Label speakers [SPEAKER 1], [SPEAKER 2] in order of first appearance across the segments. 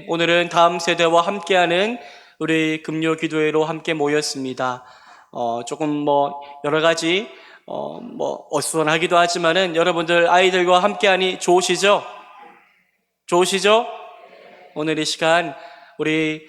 [SPEAKER 1] 오늘은 다음 세대와 함께하는 우리 금요 기도회로 함께 모였습니다. 조금 여러 가지 어수선하기도 하지만은 여러분들 아이들과 함께하니 좋으시죠? 좋으시죠? 오늘 이 시간 우리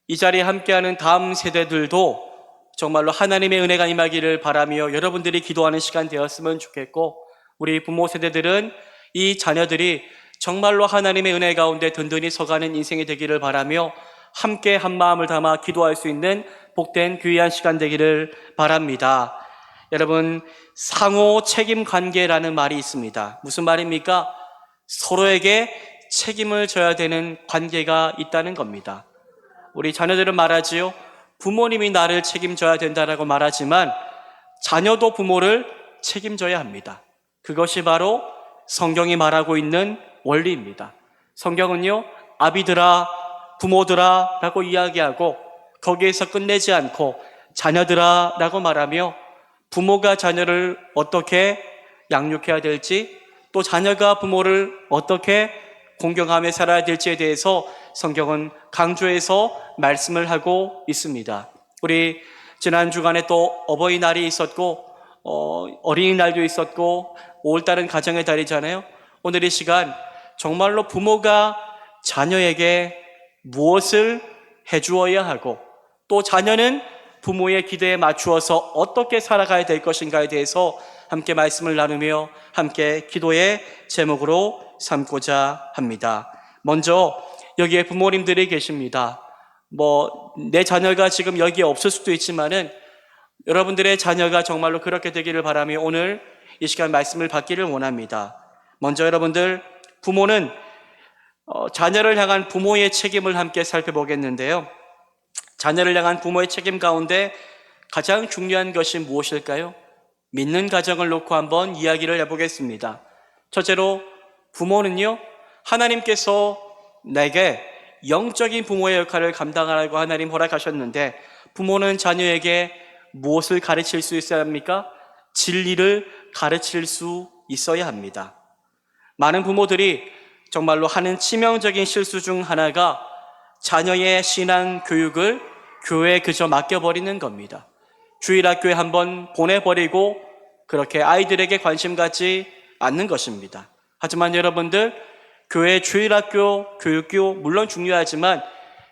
[SPEAKER 1] 이 자리에 함께하는 다음 세대들도 정말로 하나님의 은혜가 임하기를 바라며 여러분들이 기도하는 시간 되었으면 좋겠고, 우리 부모 세대들은 이 자녀들이 정말로 하나님의 은혜 가운데 든든히 서가는 인생이 되기를 바라며 함께 한 마음을 담아 기도할 수 있는 복된 귀한 시간 되기를 바랍니다. 여러분, 상호 책임 관계라는 말이 있습니다. 무슨 말입니까? 서로에게 책임을 져야 되는 관계가 있다는 겁니다. 우리 자녀들은 말하지요. 부모님이 나를 책임져야 된다라고 말하지만 자녀도 부모를 책임져야 합니다. 그것이 바로 성경이 말하고 있는 원리입니다. 성경은요, 아비들아, 부모들아 라고 이야기하고 거기에서 끝내지 않고 자녀들아 라고 말하며 부모가 자녀를 어떻게 양육해야 될지, 또 자녀가 부모를 어떻게 공경하며 살아야 될지에 대해서 성경은 강조해서 말씀을 하고 있습니다. 우리 지난 주간에 또 어버이날이 있었고 어린이날도 있었고 5월달은 가정의 달이잖아요. 오늘 이 시간 정말로 부모가 자녀에게 무엇을 해주어야 하고 또 자녀는 부모의 기대에 맞추어서 어떻게 살아가야 될 것인가에 대해서 함께 말씀을 나누며 함께 기도의 제목으로 삼고자 합니다. 먼저 여기에 부모님들이 계십니다. 내 자녀가 지금 여기에 없을 수도 있지만은 여러분들의 자녀가 정말로 그렇게 되기를 바라며 오늘 이 시간 말씀을 받기를 원합니다. 먼저 여러분들, 부모는 자녀를 향한 부모의 책임을 함께 살펴보겠는데요. 자녀를 향한 부모의 책임 가운데 가장 중요한 것이 무엇일까요? 믿는 가정을 놓고 한번 이야기를 해보겠습니다. 첫째로, 부모는요, 하나님께서 내게 영적인 부모의 역할을 감당하라고 하나님 허락하셨는데, 부모는 자녀에게 무엇을 가르칠 수 있어야 합니까? 진리를 가르칠 수 있어야 합니다. 많은 부모들이 정말로 하는 치명적인 실수 중 하나가 자녀의 신앙 교육을 교회에 그저 맡겨버리는 겁니다. 주일학교에 한번 보내버리고 그렇게 아이들에게 관심 갖지 않는 것입니다. 하지만 여러분들, 교회 주일학교 교육도 물론 중요하지만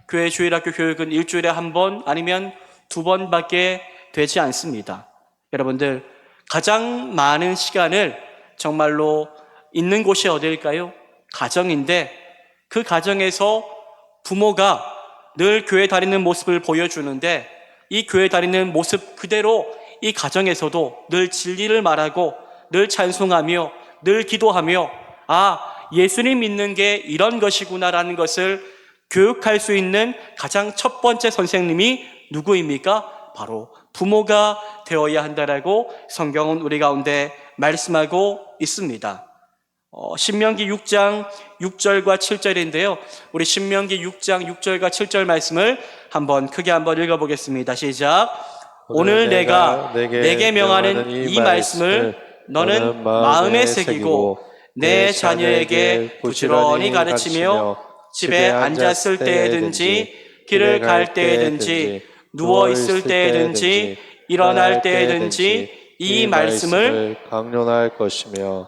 [SPEAKER 1] 교회 주일학교 교육은 일주일에 한 번 아니면 2번밖에 되지 않습니다. 여러분들, 가장 많은 시간을 정말로 있는 곳이 어디일까요? 가정인데, 그 가정에서 부모가 늘 교회 다니는 모습을 보여주는데 이 교회 다니는 모습 그대로 이 가정에서도 늘 진리를 말하고 늘 찬송하며 늘 기도하며 예수님 믿는 게 이런 것이구나라는 것을 교육할 수 있는 가장 첫 번째 선생님이 누구입니까? 바로 부모가 되어야 한다라고 성경은 우리 가운데 말씀하고 있습니다. 신명기 6장 6절과 7절인데요. 우리 신명기 6장 6절과 7절 말씀을 크게 한번 읽어보겠습니다. 시작. 오늘 내가 내게 명하는 이 말씀을 너는 마음에 새기고 내 자녀에게 부지런히 가르치며 집에 앉았을 때든지 길을 갈 때든지 누워 있을 때든지 일어날 때든지 이 말씀을
[SPEAKER 2] 강론할 것이며.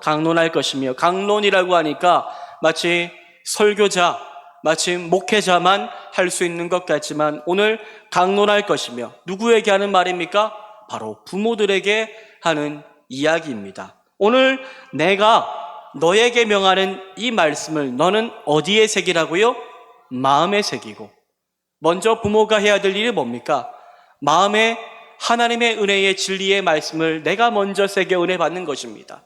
[SPEAKER 1] 강론이라고 하니까 마치 설교자, 마치 목회자만 할 수 있는 것 같지만 오늘 강론할 것이며 누구에게 하는 말입니까? 바로 부모들에게 하는 이야기입니다. 오늘 내가 너에게 명하는 이 말씀을 너는 어디에 새기라고요? 마음에 새기고. 먼저 부모가 해야 될 일이 뭡니까? 마음에 하나님의 은혜의 진리의 말씀을 내가 먼저 새겨 은혜 받는 것입니다.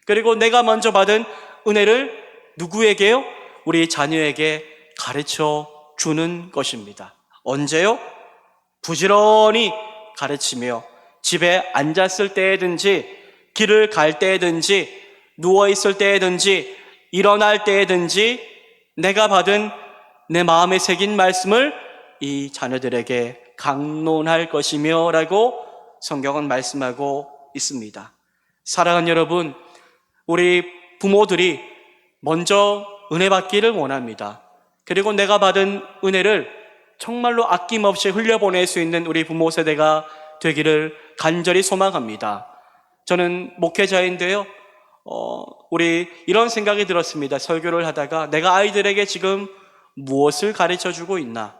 [SPEAKER 1] 그리고 내가 먼저 받은 은혜를 누구에게요? 우리 자녀에게 가르쳐 주는 것입니다. 언제요? 부지런히 가르치며 집에 앉았을 때든지 길을 갈 때든지 누워 있을 때든지 일어날 때든지 내가 받은 내 마음에 새긴 말씀을 이 자녀들에게 강론할 것이며 라고 성경은 말씀하고 있습니다. 사랑하는 여러분, 우리 부모들이 먼저 은혜 받기를 원합니다. 그리고 내가 받은 은혜를 정말로 아낌없이 흘려보낼 수 있는 우리 부모 세대가 되기를 간절히 소망합니다. 저는 목회자인데요. 우리 이런 생각이 들었습니다. 설교를 하다가 내가 아이들에게 지금 무엇을 가르쳐주고 있나?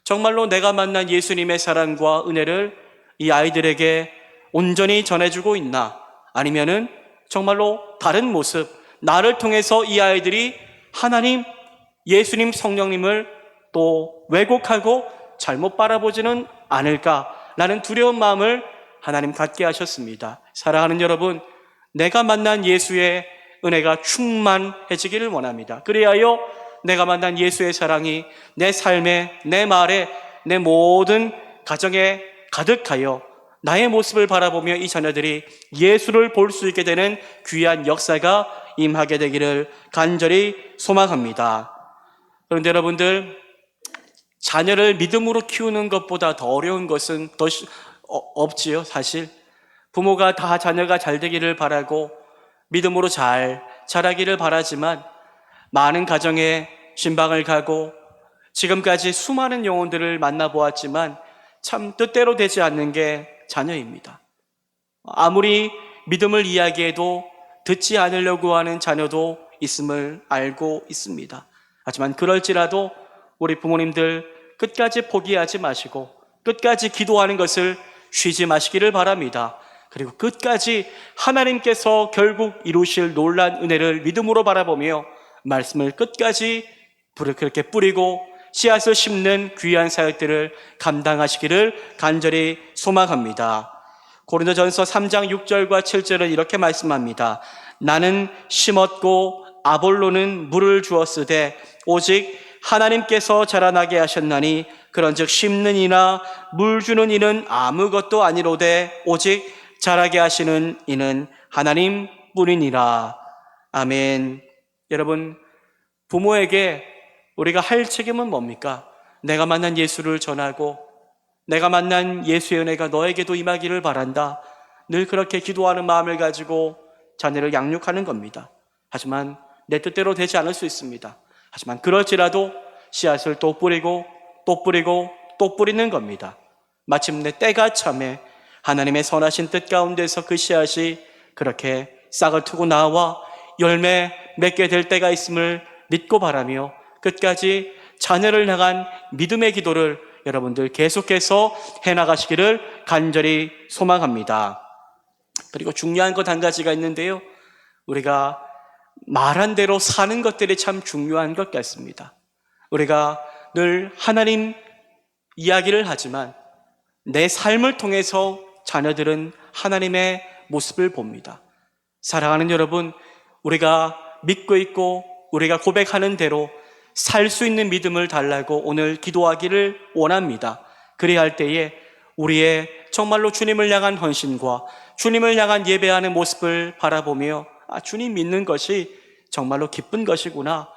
[SPEAKER 1] 정말로 내가 만난 예수님의 사랑과 은혜를 이 아이들에게 온전히 전해주고 있나? 아니면은 정말로 다른 모습, 나를 통해서 이 아이들이 하나님, 예수님, 성령님을 또 왜곡하고 잘못 바라보지는 않을까라는 두려운 마음을 하나님 갖게 하셨습니다. 사랑하는 여러분, 내가 만난 예수의 은혜가 충만해지기를 원합니다. 그리하여 내가 만난 예수의 사랑이 내 삶에, 내 말에, 내 모든 가정에 가득하여 나의 모습을 바라보며 이 자녀들이 예수를 볼 수 있게 되는 귀한 역사가 임하게 되기를 간절히 소망합니다. 그런데 여러분들, 자녀를 믿음으로 키우는 것보다 더 어려운 것은 없지요, 사실. 부모가 다 자녀가 잘 되기를 바라고 믿음으로 잘 자라기를 바라지만 많은 가정에 신방을 가고 지금까지 수많은 영혼들을 만나보았지만 참 뜻대로 되지 않는 게 자녀입니다. 아무리 믿음을 이야기해도 듣지 않으려고 하는 자녀도 있음을 알고 있습니다. 하지만 그럴지라도 우리 부모님들 끝까지 포기하지 마시고 끝까지 기도하는 것을 쉬지 마시기를 바랍니다. 그리고 끝까지 하나님께서 결국 이루실 놀라운 은혜를 믿음으로 바라보며 말씀을 끝까지 그렇게 뿌리고 씨앗을 심는 귀한 사역들을 감당하시기를 간절히 소망합니다. 고린도전서 3장 6절과 7절은 이렇게 말씀합니다. 나는 심었고 아볼로는 물을 주었으되 오직 하나님께서 자라나게 하셨나니 그런즉 심는 이나 물 주는 이는 아무것도 아니로되 오직 자라게 하시는 이는 하나님뿐이니라. 아멘. 여러분, 부모에게 우리가 할 책임은 뭡니까? 내가 만난 예수를 전하고 내가 만난 예수의 은혜가 너에게도 임하기를 바란다. 늘 그렇게 기도하는 마음을 가지고 자녀를 양육하는 겁니다. 하지만 내 뜻대로 되지 않을 수 있습니다. 하지만 그럴지라도 씨앗을 또 뿌리고 또 뿌리고 또 뿌리는 겁니다. 마침내 때가 참에 하나님의 선하신 뜻 가운데서 그 씨앗이 그렇게 싹을 트고 나와 열매 맺게 될 때가 있음을 믿고 바라며 끝까지 자녀를 향한 믿음의 기도를 여러분들 계속해서 해나가시기를 간절히 소망합니다. 그리고 중요한 것 한 가지가 있는데요. 우리가 말한 대로 사는 것들이 참 중요한 것 같습니다. 우리가 늘 하나님 이야기를 하지만 내 삶을 통해서 자녀들은 하나님의 모습을 봅니다. 사랑하는 여러분, 우리가 믿고 있고 우리가 고백하는 대로 살 수 있는 믿음을 달라고 오늘 기도하기를 원합니다. 그래야 할 때에 우리의 정말로 주님을 향한 헌신과 주님을 향한 예배하는 모습을 바라보며 주님 믿는 것이 정말로 기쁜 것이구나,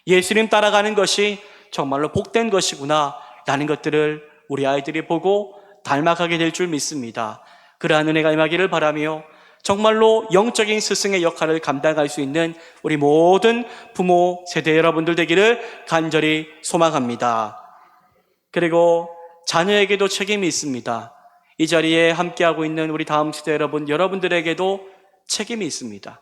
[SPEAKER 1] 예수님 따라가는 것이 정말로 복된 것이구나 라는 것들을 우리 아이들이 보고 닮아가게 될 줄 믿습니다. 그러한 은혜가 임하기를 바라며 정말로 영적인 스승의 역할을 감당할 수 있는 우리 모든 부모 세대 여러분들 되기를 간절히 소망합니다. 그리고 자녀에게도 책임이 있습니다. 이 자리에 함께하고 있는 우리 다음 세대 여러분, 여러분들에게도 책임이 있습니다.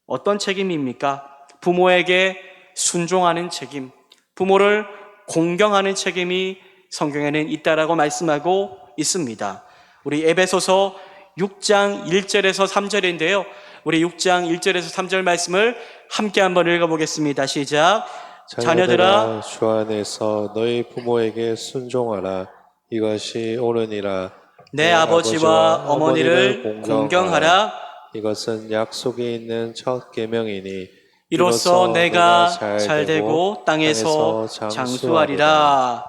[SPEAKER 1] 어떤 책임입니까? 부모에게 순종하는 책임, 부모를 공경하는 책임이 성경에는 있다라고 말씀하고 있습니다. 우리 에베소서 6장 1절에서 3절인데요. 우리 6장 1절에서 3절 말씀을 함께 한번 읽어보겠습니다. 시작. 자녀들아,
[SPEAKER 2] 주 안에서 너희 부모에게 순종하라. 이것이 옳으니라.
[SPEAKER 1] 내 아버지와 어머니를 공경하라.
[SPEAKER 2] 이것은 약속이 있는 첫 계명이니
[SPEAKER 1] 이로써 내가 잘 되고 땅에서 장수하리라.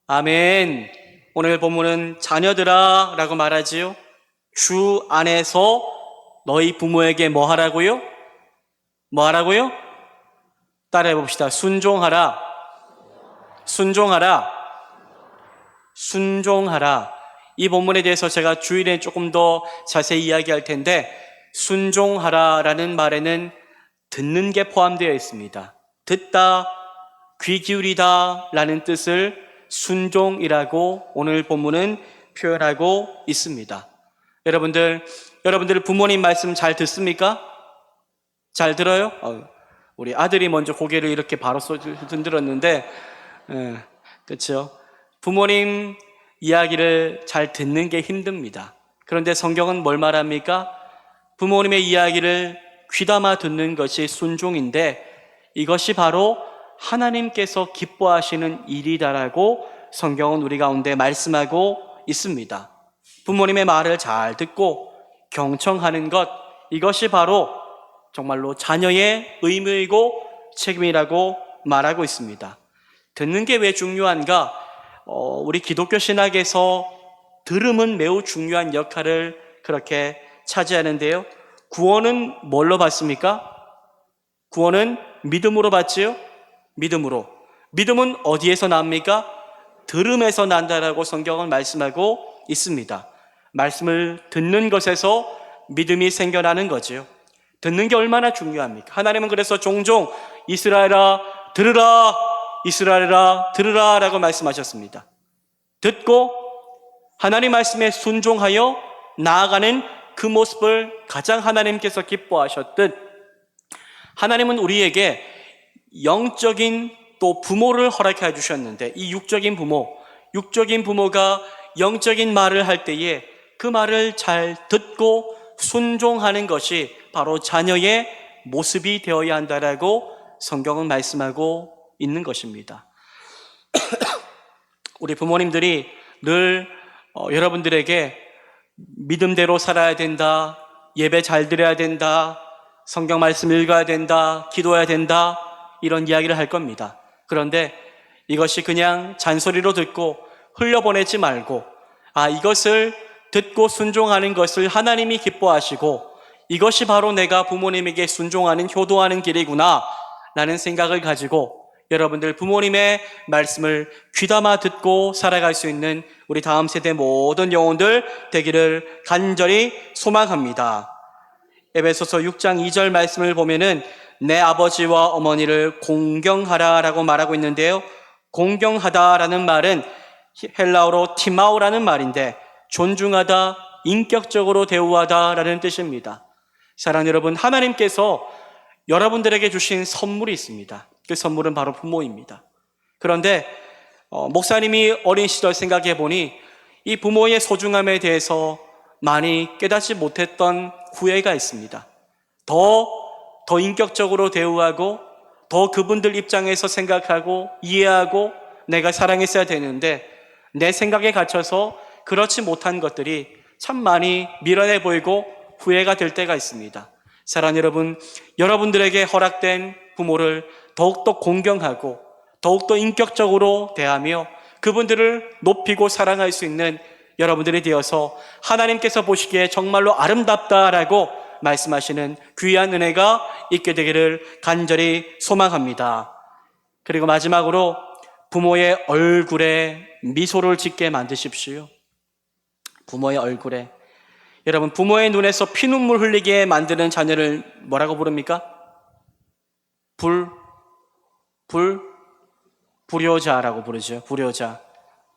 [SPEAKER 1] 아멘. 오늘 본문은 자녀들아 라고 말하지요. 주 안에서 너희 부모에게 뭐 하라고요? 뭐 하라고요? 따라해 봅시다. 순종하라. 순종하라. 순종하라. 이 본문에 대해서 제가 주일에 조금 더 자세히 이야기할 텐데, 순종하라라는 말에는 듣는 게 포함되어 있습니다. 듣다, 귀 기울이다 라는 뜻을 순종이라고 오늘 본문은 표현하고 있습니다. 여러분들 부모님 말씀 잘 듣습니까? 잘 들어요? 우리 아들이 먼저 고개를 이렇게 바로 흔들었는데, 그렇죠. 부모님 이야기를 잘 듣는 게 힘듭니다. 그런데 성경은 뭘 말합니까? 부모님의 이야기를 귀담아 듣는 것이 순종인데 이것이 바로 하나님께서 기뻐하시는 일이다라고 성경은 우리 가운데 말씀하고 있습니다. 부모님의 말을 잘 듣고 경청하는 것, 이것이 바로 정말로 자녀의 의무이고 책임이라고 말하고 있습니다. 듣는 게 왜 중요한가? 우리 기독교 신학에서 들음은 매우 중요한 역할을 그렇게 차지하는데요. 구원은 뭘로 받습니까? 구원은 믿음으로 받지요? 믿음으로. 믿음은 어디에서 납니까? 들음에서 난다라고 성경은 말씀하고 있습니다. 말씀을 듣는 것에서 믿음이 생겨나는 거지요. 듣는 게 얼마나 중요합니까? 하나님은 그래서 종종 이스라엘아 들으라, 이스라엘아 들으라 라고 말씀하셨습니다. 듣고 하나님 말씀에 순종하여 나아가는 그 모습을 가장 하나님께서 기뻐하셨듯 하나님은 우리에게 영적인 또 부모를 허락해 주셨는데 이 육적인 부모가 영적인 말을 할 때에 그 말을 잘 듣고 순종하는 것이 바로 자녀의 모습이 되어야 한다라고 성경은 말씀하고 있는 것입니다. 우리 부모님들이 늘 여러분들에게 믿음대로 살아야 된다, 예배 잘 드려야 된다, 성경 말씀 읽어야 된다, 기도해야 된다 이런 이야기를 할 겁니다. 그런데 이것이 그냥 잔소리로 듣고 흘려보내지 말고 이것을 듣고 순종하는 것을 하나님이 기뻐하시고 이것이 바로 내가 부모님에게 순종하는 효도하는 길이구나 라는 생각을 가지고 여러분들 부모님의 말씀을 귀담아 듣고 살아갈 수 있는 우리 다음 세대 모든 영혼들 되기를 간절히 소망합니다. 에베소서 6장 2절 말씀을 보면은 내 아버지와 어머니를 공경하라 라고 말하고 있는데요. 공경하다라는 말은 헬라어로 티마오라는 말인데 존중하다, 인격적으로 대우하다라는 뜻입니다. 사랑하는 여러분, 하나님께서 여러분들에게 주신 선물이 있습니다. 그 선물은 바로 부모입니다. 그런데 목사님이 어린 시절 생각해 보니 이 부모의 소중함에 대해서 많이 깨닫지 못했던 후회가 있습니다. 더 인격적으로 대우하고 더 그분들 입장에서 생각하고 이해하고 내가 사랑했어야 되는데 내 생각에 갇혀서 그렇지 못한 것들이 참 많이 미련해 보이고 후회가 될 때가 있습니다. 사랑하는 여러분, 여러분들에게 허락된 부모를 더욱더 공경하고 더욱더 인격적으로 대하며 그분들을 높이고 사랑할 수 있는 여러분들이 되어서 하나님께서 보시기에 정말로 아름답다라고 말씀하시는 귀한 은혜가 있게 되기를 간절히 소망합니다. 그리고 마지막으로 부모의 얼굴에 미소를 짓게 만드십시오. 부모의 얼굴에. 여러분, 부모의 눈에서 피눈물 흘리게 만드는 자녀를 뭐라고 부릅니까? 불효자라고 부르죠. 불효자.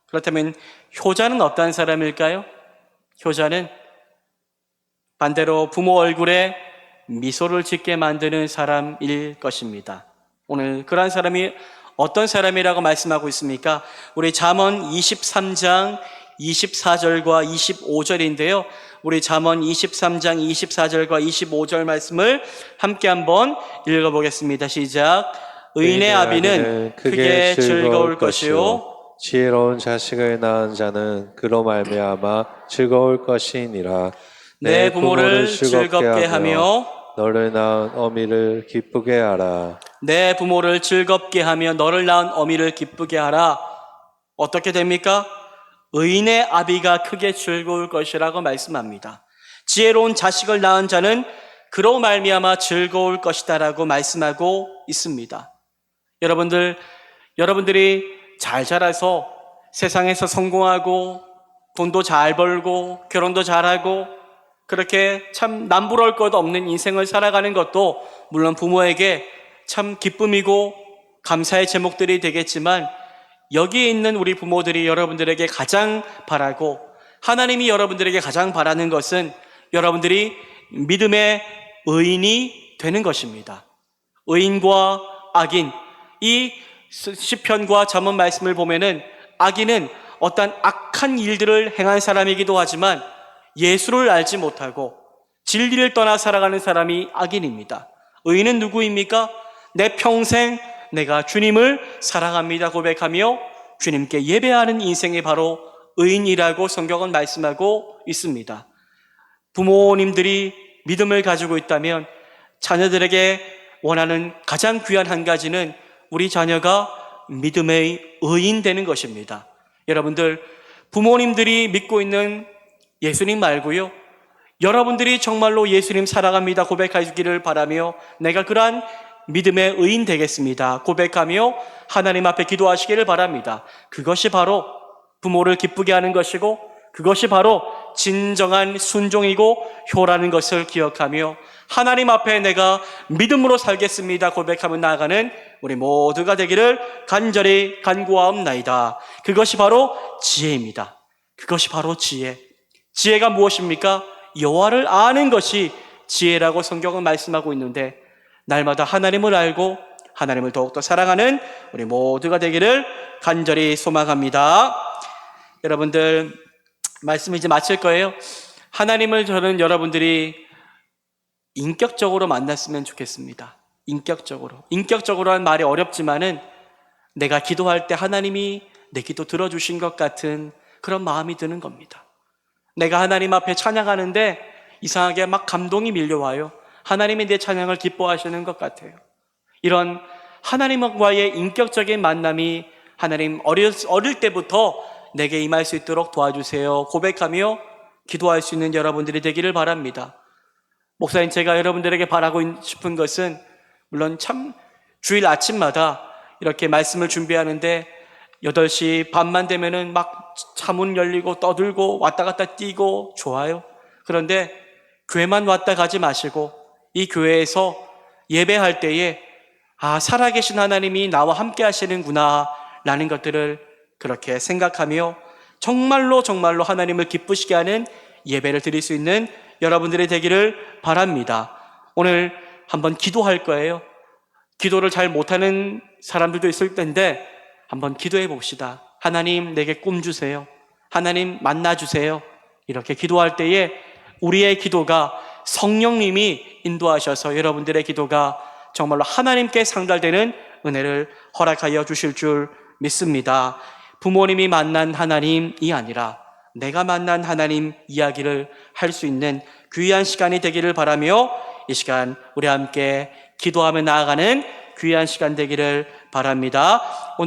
[SPEAKER 1] 그렇다면 효자는 어떤 사람일까요? 효자는 반대로 부모 얼굴에 미소를 짓게 만드는 사람일 것입니다. 오늘 그러한 사람이 어떤 사람이라고 말씀하고 있습니까? 우리 잠언 23장 24절과 25절인데요. 우리 잠언 23장 24절과 25절 말씀을 함께 한번 읽어보겠습니다. 시작. 의인의 아비는 크게 즐거울 것이요
[SPEAKER 2] 지혜로운 자식을 낳은 자는 그로 말미암아 즐거울 것이니라.
[SPEAKER 1] 내 부모를 즐겁게 하며
[SPEAKER 2] 너를 낳은 어미를 기쁘게 하라.
[SPEAKER 1] 내 부모를 즐겁게 하며 너를 낳은 어미를 기쁘게 하라. 어떻게 됩니까? 의인의 아비가 크게 즐거울 것이라고 말씀합니다. 지혜로운 자식을 낳은 자는 그로 말미암아 즐거울 것이다라고 말씀하고 있습니다. 여러분들이 잘 자라서 세상에서 성공하고 돈도 잘 벌고 결혼도 잘하고 그렇게 참 남부러울 것 없는 인생을 살아가는 것도 물론 부모에게 참 기쁨이고 감사의 제목들이 되겠지만 여기에 있는 우리 부모들이 여러분들에게 가장 바라고 하나님이 여러분들에게 가장 바라는 것은 여러분들이 믿음의 의인이 되는 것입니다. 의인과 악인, 이 시편과 잠언 말씀을 보면은 악인은 어떤 악한 일들을 행한 사람이기도 하지만 예수를 알지 못하고 진리를 떠나 살아가는 사람이 악인입니다. 의인은 누구입니까? 내 평생 내가 주님을 사랑합니다 고백하며 주님께 예배하는 인생이 바로 의인이라고 성경은 말씀하고 있습니다. 부모님들이 믿음을 가지고 있다면 자녀들에게 원하는 가장 귀한 한 가지는 우리 자녀가 믿음의 의인 되는 것입니다. 여러분들, 부모님들이 믿고 있는 예수님 말고요, 여러분들이 정말로 예수님 사랑합니다 고백하기를 바라며 내가 그러한 믿음의 의인 되겠습니다 고백하며 하나님 앞에 기도하시기를 바랍니다. 그것이 바로 부모를 기쁘게 하는 것이고 그것이 바로 진정한 순종이고 효라는 것을 기억하며 하나님 앞에 내가 믿음으로 살겠습니다 고백하며 나아가는 우리 모두가 되기를 간절히 간구하옵나이다. 그것이 바로 지혜입니다. 그것이 바로 지혜. 지혜가 무엇입니까? 여호와를 아는 것이 지혜라고 성경은 말씀하고 있는데 날마다 하나님을 알고 하나님을 더욱더 사랑하는 우리 모두가 되기를 간절히 소망합니다. 여러분들, 말씀 이제 마칠 거예요. 하나님을 저는 여러분들이 인격적으로 만났으면 좋겠습니다. 인격적으로 한 말이 어렵지만은 내가 기도할 때 하나님이 내 기도 들어주신 것 같은 그런 마음이 드는 겁니다. 내가 하나님 앞에 찬양하는데 이상하게 막 감동이 밀려와요. 하나님이 내 찬양을 기뻐하시는 것 같아요. 이런 하나님과의 인격적인 만남이 하나님 어릴 때부터 내게 임할 수 있도록 도와주세요 고백하며 기도할 수 있는 여러분들이 되기를 바랍니다. 목사님, 제가 여러분들에게 바라고 싶은 것은 물론 참 주일 아침마다 이렇게 말씀을 준비하는데 8시 반만 되면은 막 차문 열리고 떠들고 왔다 갔다 뛰고 좋아요. 그런데 교회만 왔다 가지 마시고 이 교회에서 예배할 때에 살아계신 하나님이 나와 함께 하시는구나 라는 것들을 그렇게 생각하며 정말로 하나님을 기쁘시게 하는 예배를 드릴 수 있는 여러분들이 되기를 바랍니다. 오늘 한번 기도할 거예요. 기도를 잘 못하는 사람들도 있을 텐데 한번 기도해 봅시다. 하나님, 내게 꿈 주세요. 하나님, 만나 주세요. 이렇게 기도할 때에 우리의 기도가 성령님이 인도하셔서 여러분들의 기도가 정말로 하나님께 상달되는 은혜를 허락하여 주실 줄 믿습니다. 부모님이 만난 하나님이 아니라 내가 만난 하나님 이야기를 할 수 있는 귀한 시간이 되기를 바라며 이 시간 우리 함께 기도하며 나아가는 귀한 시간 되기를 바랍니다. 오늘은